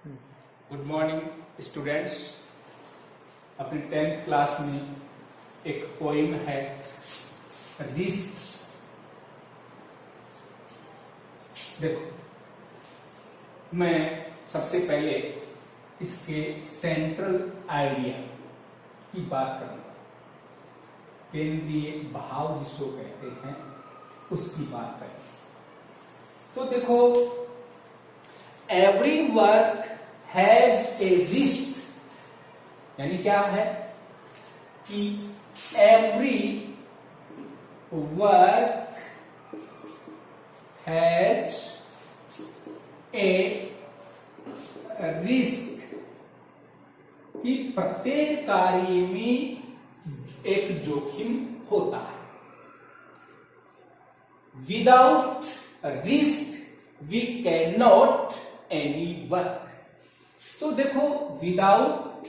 Good morning students. अपनी 10th class में एक पोइम है रिस्क। देखो, मैं सबसे पहले इसके सेंट्रल आइडिया की बात करूंगा, केंद्रीय भाव जिसको कहते हैं उसकी बात करें। तो देखो, every work has a risk, यानी क्या है कि every work has a risk, कि प्रत्येक कार्य में एक जोखिम होता है। Without risk we can not any work. तो देखो, without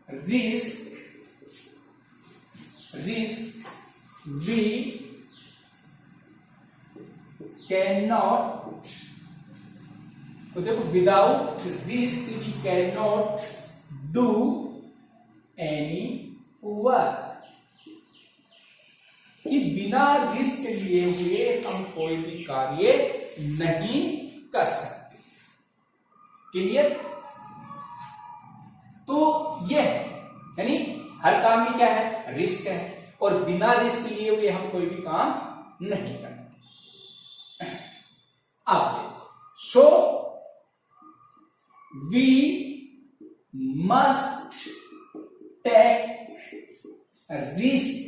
risk we can not, तो देखो, without risk we can not do any work, कि बिना रिस्क लिए हुए हम कोई भी कार्य नहीं कर सकते। क्लियर? तो यह है, यानी हर काम में क्या है, रिस्क है, और बिना रिस्क लिए हुए हम कोई भी काम नहीं करते। आप देखो, so we must take risk,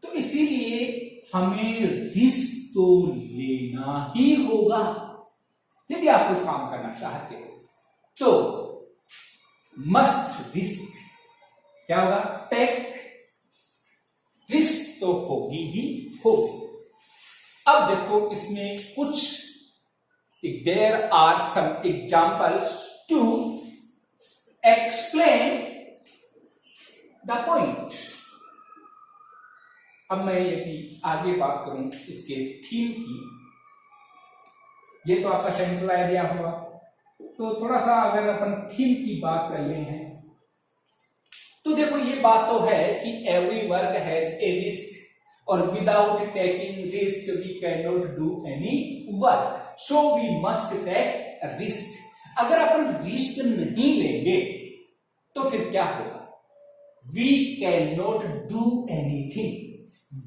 तो इसीलिए हमें रिस्क तो लेना ही होगा। यदि आप कोई काम करना चाहते हो तो मस्ट रिस्क, क्या होगा, टेक रिस्क तो होगी ही होगी। अब देखो, इसमें कुछ there are some examples to explain the point. अब मैं यदि आगे बात करूं इसके थीम की, ये तो आपका सेंट्रल आइडिया हुआ, तो थोड़ा सा अगर अपन थीम की बात कर ले हैं, तो देखो, ये बात तो है कि every work has a risk, और without taking risk we can not do any work, so we must take risk. अगर अपन रिस्क नहीं लेंगे तो फिर क्या होगा, we can not do anything,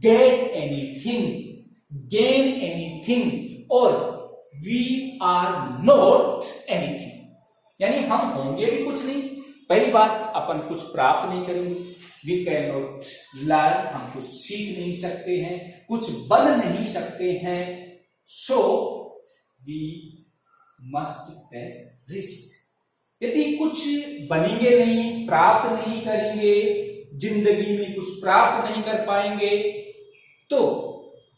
get anything, gain anything, और we are not anything, यानी हम होंगे भी कुछ नहीं। पहली बात, अपन कुछ प्राप्त नहीं करेंगे। we cannot learn, हम कुछ सीख नहीं सकते हैं, कुछ बन नहीं सकते हैं। so we must take risk। यदि कुछ बनेंगे नहीं, प्राप्त नहीं करेंगे, जिंदगी में कुछ प्राप्त नहीं कर पाएंगे, तो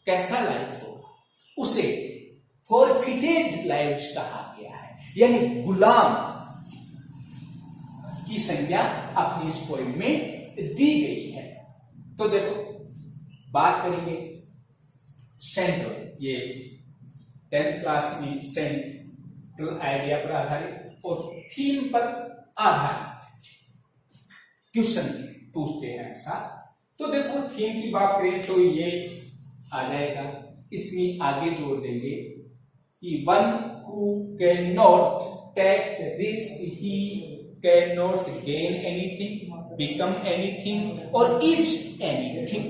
कैसा लाइफ होगा, उसे फॉरफिटेड लाइफ कहा गया है, यानी गुलाम की संज्ञा अपनी इस पोइम में दी गई है। तो देखो, बात करेंगे सेंट्रल, ये 10th क्लास में सेंट्रल आइडिया पर आधारित और थीम पर आधारित क्वेश्चन पूछते हैं ऐसा। तो देखो, थीम की बात करें तो ये आ जाएगा, इसमें आगे जोड़ देंगे कि one who can not take risk he can not gain anything, become anything, और इज एनीथिंग।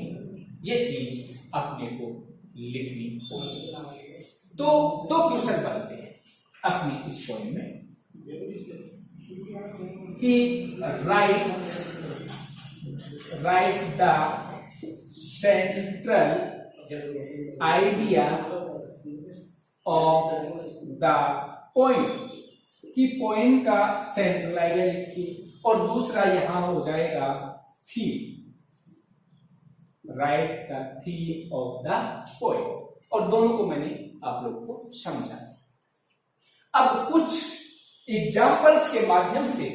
ये चीज अपने को लिखनी होगी। तो दो क्वेश्चन बनते हैं अपनी इस पोइम में कि write the central idea of the poem, कि पोइम का सेंट्रल आइडिया लिखिए, और दूसरा यहां हो जाएगा theme, right the theme of the poem, और दोनों को मैंने आप लोग को समझा। अब कुछ एग्जाम्पल्स के माध्यम से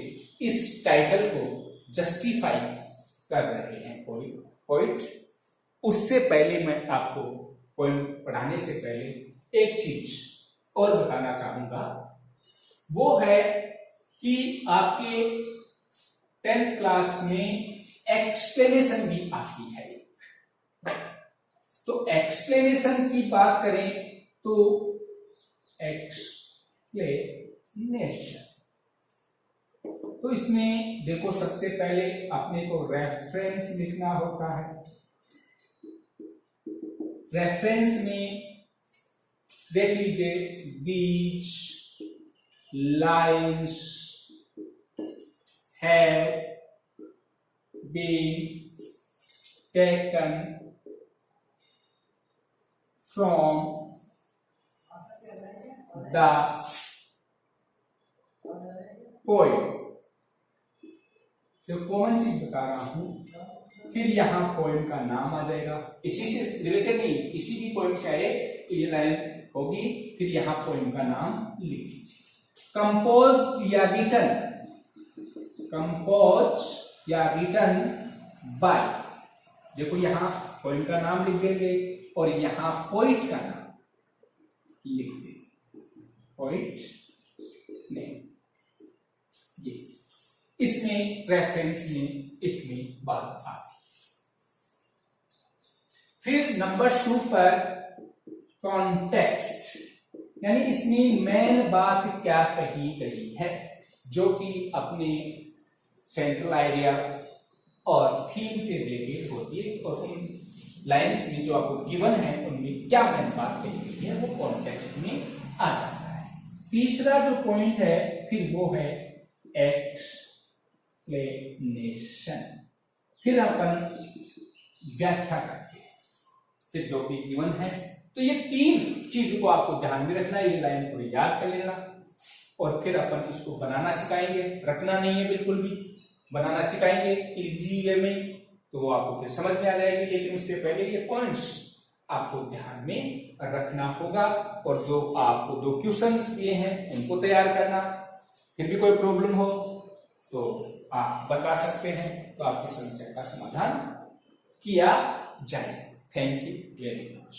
इस टाइटल को जस्टिफाई कर रहे हैं पोइट। उससे पहले मैं आपको पॉइंट पढ़ाने से पहले एक चीज और बताना चाहूंगा, वो है कि आपके 10th क्लास में एक्सप्लेनेशन भी आती है। तो एक्सप्लेनेशन की बात करें तो एक्सप्लेनेशन, तो इसमें देखो सबसे पहले अपने को रेफरेंस लिखना होता है। रेफरेंस में देख लीजिए, these lines have been taken from the poem. जो कौन चीज बता रहा हूं, फिर यहां पोएम का नाम आ जाएगा, इसी से रिलेटेड नहीं, किसी भी पोएम से आए तो ये लाइन होगी, फिर यहां पोएम का नाम लिख दीजिए। कंपोज या रिटन, कंपोज या रिटन बाय, देखो यहां पोएम का नाम लिख देंगे और यहां पोइट का नाम लिख देंगे, पोइट नेम। ये इसमें रेफरेंस में इतनी बात आती। फिर नंबर 2 पर कॉन्टेक्स्ट, यानी इसमें मेन बात क्या कही गई है, जो कि अपने सेंट्रल आइडिया और थीम से रिलेटेड होती है, और उन लाइंस में जो आपको गिवन है उनमें क्या मेन बात कही गई है वो कॉन्टेक्स्ट में आ जाता है। तीसरा जो पॉइंट है फिर वो है एक्सप्लेनेशन, फिर अपन व्याख्या करते हैं, फिर जो भी गिवन है। तो ये 3 चीजों को आपको ध्यान में रखना है, ये लाइन को याद कर लेना, और फिर अपन इसको बनाना सिखाएंगे, रटना नहीं है बिल्कुल भी, बनाना सिखाएंगे इजी वे में, तो वो आपको फिर समझ में आ जाएगी। लेकिन उससे पहले ये पॉइंट्स आपको ध्यान में रखना होगा, और जो आपको 2 क्वेश्चंस दिए हैं उनको तैयार करना। फिर भी कोई प्रॉब्लम हो तो आप बता सकते हैं, तो आपकी समस्या का समाधान किया जाए। Thank you very much.